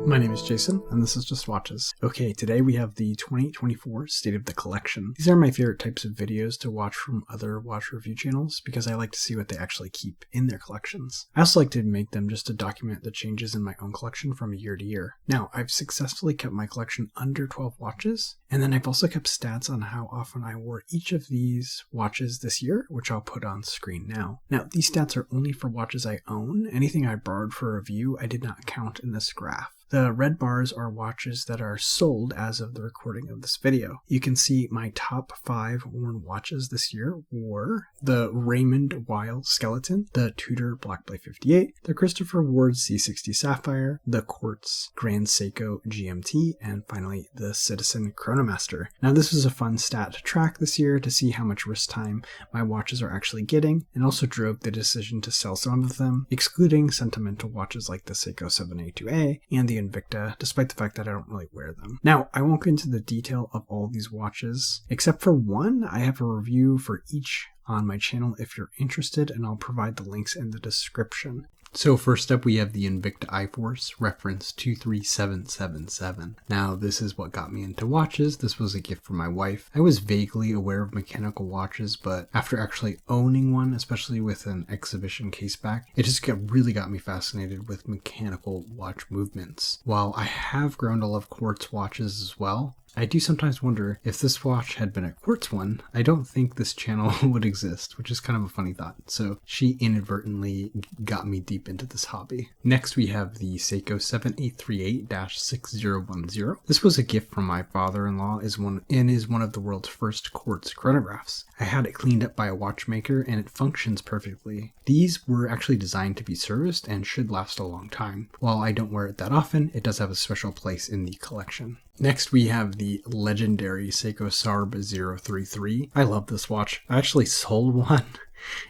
My name is Jason, and this is Just Watches. Okay, today we have the 2024 State of the Collection. These are my favorite types of videos to watch from other watch review channels because I like to see what they actually keep in their collections. I also like to make them just to document the changes in my own collection from year to year. Now, I've successfully kept my collection under 12 watches, and then I've also kept stats on how often I wore each of these watches this year, which I'll put on screen now. Now, these stats are only for watches I own. Anything I borrowed for review, I did not count in this graph. The red bars are watches that are sold as of the recording of this video. You can see my top 5 worn watches this year were the Raymond Weil Skeleton, the Tudor BB58, the Christopher Ward C60 Sapphire, the Quartz Grand Seiko GMT, and finally the Citizen Chronomaster. Now this was a fun stat to track this year to see how much wrist time my watches are actually getting, and also drove the decision to sell some of them, excluding sentimental watches like the Seiko Sarb033 and the Invicta, despite the fact that I don't really wear them. Now, I won't go into the detail of all these watches, except for one. I have a review for each on my channel if you're interested, and I'll provide the links in the description. So first up we have the Invicta I-Force, reference 23777. Now this is what got me into watches. This was a gift from my wife. I was vaguely aware of mechanical watches, but after actually owning one, especially with an exhibition case back, it just really got me fascinated with mechanical watch movements. While I have grown to love quartz watches as well, I do sometimes wonder if this watch had been a quartz one, I don't think this channel would exist, which is kind of a funny thought. So she inadvertently got me deep into this hobby. Next we have the Seiko 7838-6010. This was a gift from my father-in-law and is one of the world's first quartz chronographs. I had it cleaned up by a watchmaker and it functions perfectly. These were actually designed to be serviced and should last a long time. While I don't wear it that often, it does have a special place in the collection. Next we have the legendary Seiko Sarb033. I love this watch. I actually sold one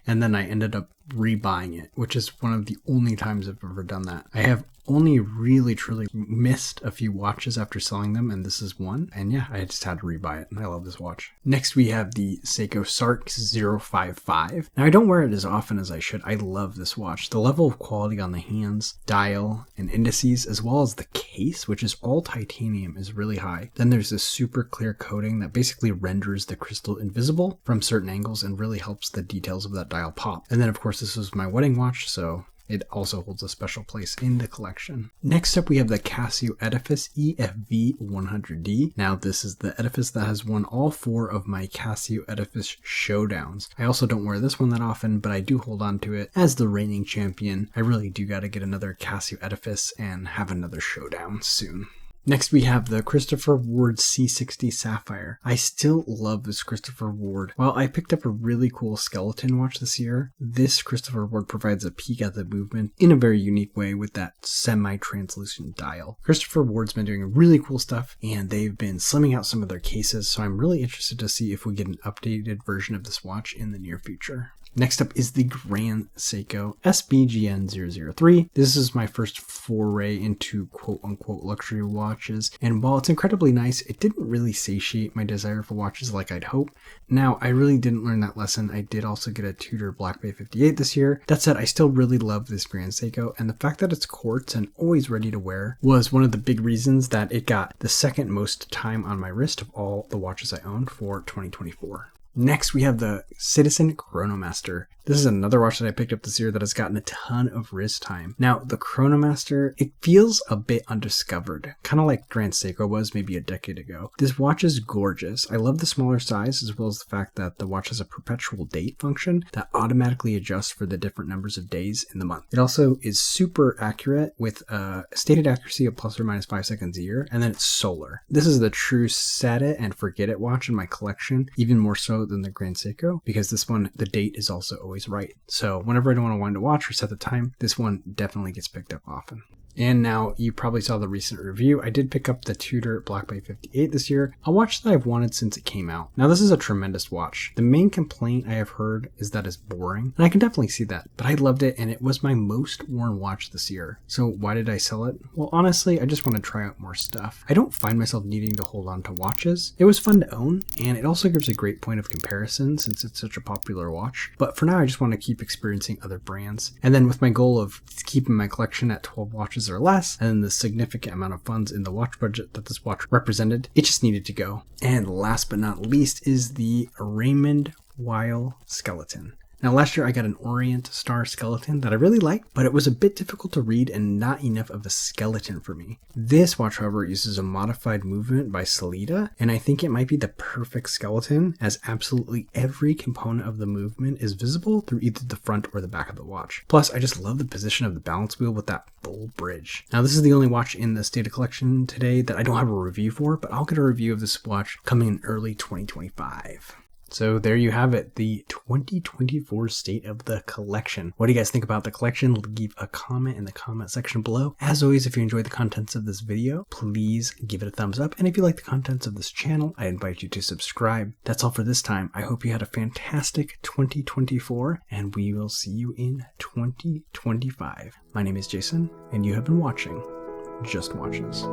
and then I ended up rebuying it, which is one of the only times I've ever done that. I have only really truly missed a few watches after selling them, and this is one. And yeah, I just had to rebuy it, and I love this watch. Next we have the Seiko Sarx055. Now I don't wear it as often as I should. I love this watch. The level of quality on the hands, dial, and indices, as well as the case, which is all titanium, is really high. Then there's this super clear coating that basically renders the crystal invisible from certain angles and really helps the details of that dial pop. And then of course this was my wedding watch, so it also holds a special place in the collection. Next up we have the Casio EFV-100D. Now this is the edifice that has won all 4 of my Casio Edifice showdowns. I also don't wear this one that often, but I do hold on to it as the reigning champion. I really do gotta get another Casio Edifice and have another showdown soon. Next we have the Christopher Ward C60 Sapphire. I still love this Christopher Ward. While I picked up a really cool skeleton watch this year, this Christopher Ward provides a peek at the movement in a very unique way with that semi-translucent dial. Christopher Ward's been doing really cool stuff, and they've been slimming out some of their cases, so I'm really interested to see if we get an updated version of this watch in the near future. Next up is the Grand Seiko SBGN003. This is my first foray into quote-unquote luxury watches, and while it's incredibly nice, it didn't really satiate my desire for watches like I'd hope. Now, I really didn't learn that lesson. I did also get a Tudor BB58 this year. That said, I still really love this Grand Seiko, and the fact that it's quartz and always ready to wear was one of the big reasons that it got the second most time on my wrist of all the watches I owned for 2024. Next, we have the Citizen Chronomaster. This is another watch that I picked up this year that has gotten a ton of wrist time. Now, the Chronomaster, it feels a bit undiscovered, kind of like Grand Seiko was maybe a decade ago. This watch is gorgeous. I love the smaller size, as well as the fact that the watch has a perpetual date function that automatically adjusts for the different numbers of days in the month. It also is super accurate with a stated accuracy of plus or minus 5 seconds a year, and then it's solar. This is the true set it and forget it watch in my collection, even more so than the Grand Seiko, because this one, the date is also always right. So whenever I don't want to wind a watch or set the time, this one definitely gets picked up often. And now you probably saw the recent review. I did pick up the Tudor BB58 this year, a watch that I've wanted since it came out. Now this is a tremendous watch. The main complaint I have heard is that it's boring, and I can definitely see that, but I loved it and it was my most worn watch this year. So why did I sell it? Well, honestly, I just want to try out more stuff. I don't find myself needing to hold on to watches. It was fun to own, and it also gives a great point of comparison since it's such a popular watch. But for now, I just want to keep experiencing other brands. And then with my goal of keeping my collection at 12 watches pieces or less, and then the significant amount of funds in the watch budget that this watch represented, it just needed to go. And last but not least is the Raymond Weil Skeleton. Now last year I got an Orient Star skeleton that I really liked, but it was a bit difficult to read and not enough of a skeleton for me. This watch, however, uses a modified movement by Sellita, and I think it might be the perfect skeleton, as absolutely every component of the movement is visible through either the front or the back of the watch. Plus, I just love the position of the balance wheel with that full bridge. Now this is the only watch in the State of Collection today that I don't have a review for, but I'll get a review of this watch coming in early 2025. So there you have it, the 2024 State of the Collection. What do you guys think about the collection? Leave a comment in the comment section below. As always, if you enjoyed the contents of this video, please give it a thumbs up. And if you like the contents of this channel, I invite you to subscribe. That's all for this time. I hope you had a fantastic 2024, and we will see you in 2025. My name is Jason, and you have been watching Just Watches.